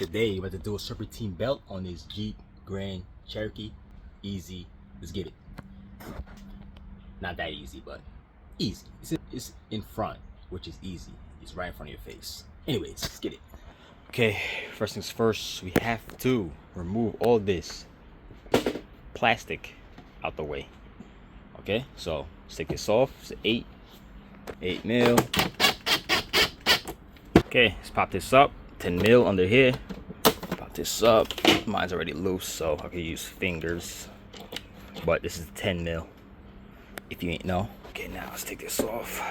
Today we're about to do a serpentine belt on this Jeep Grand Cherokee. Easy. Let's get it. Not that easy, but easy. It's in front, which is easy. It's right in front of your face. Anyways, let's get it. Okay, first things first, we have to remove all this plastic out the way. Okay, so let's take this off. It's 8 mil. Okay, let's pop this up. 10 mil under here. Pop this up. Mine's already loose, so I can use fingers. But this is 10 mil. If you ain't know. Okay, now let's take this off.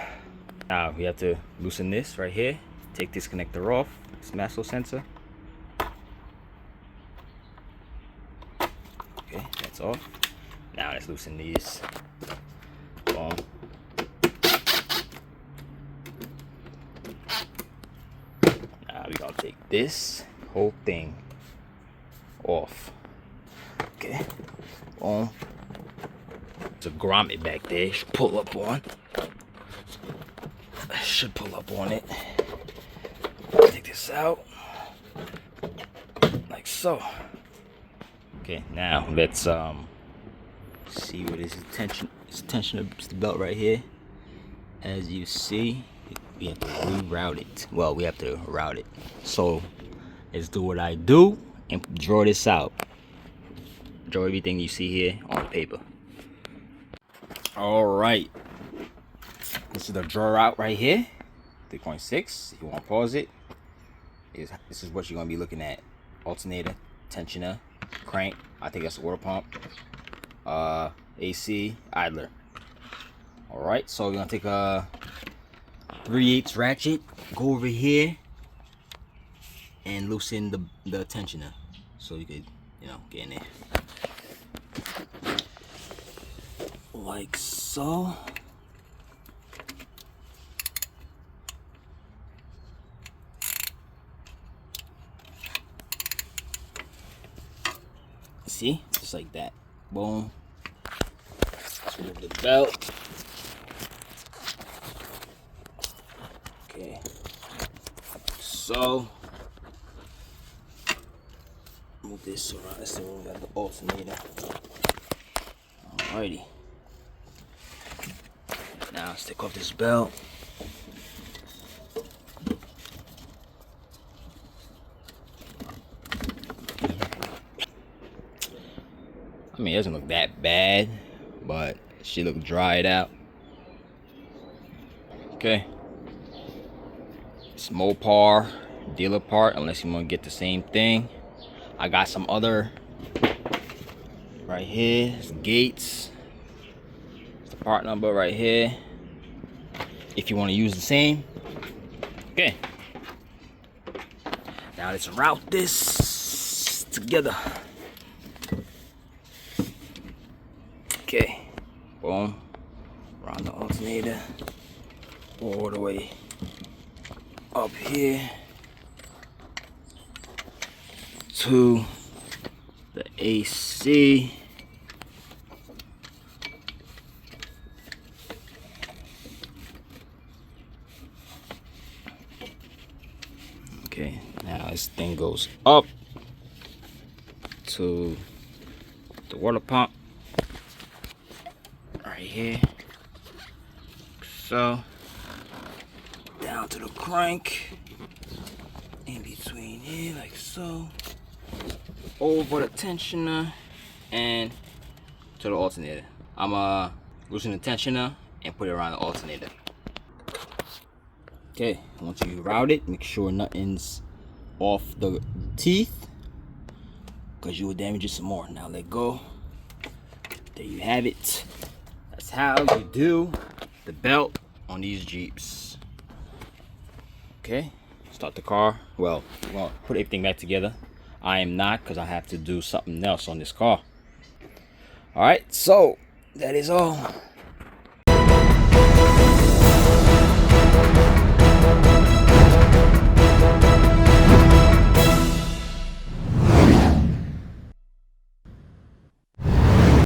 Now we have to loosen this right here. Take this connector off. This master sensor. Okay, that's off. Now let's loosen these. Boom. Now we're gonna take this whole thing off. Okay. Boom. There's a grommet back there. It should pull up on. Should pull up on it. Take this out. Like so. Okay, now let's see what is the tension. It's the tension of the belt right here. As you see, we have to reroute it. Well, we have to route it. So let's do what I do and draw this out. Draw everything you see here on paper. All right. This is the draw out right here. 3.6. If you want to pause it, this is what you're gonna be looking at: alternator, tensioner, crank. I think that's a water pump. AC, idler. All right. So we're gonna take a 3/8 ratchet. Go over here and loosen the tensioner, so you could, get in there. Like so. See? Just like that. Boom. Let's remove the belt. Okay. So move this around. Let's see when we got the alternator. Alrighty. Now let's take off this belt. I mean, it doesn't look that bad, but she look dried out. Okay. It's Mopar dealer part, unless you want to get the same thing. I got some other right here. It's Gates. It's the part number right here. If you want to use the same. Okay. Now let's route this together. Okay. Boom. Around the alternator. All the way up here to the AC. Okay, now this thing goes up to the water pump right here. So down to the crank, in between here, like so, over the tensioner and to the alternator. I'm loosen the tensioner and put it around the alternator. Okay, once you route it, make sure nothing's off the teeth, because you will damage it some more. Now let go. There you have it. That's how you do the belt on these Jeeps. Okay, start the car. Well, we're gonna put everything back together. I am not, because I have to do something else on this car. All right, so that is all.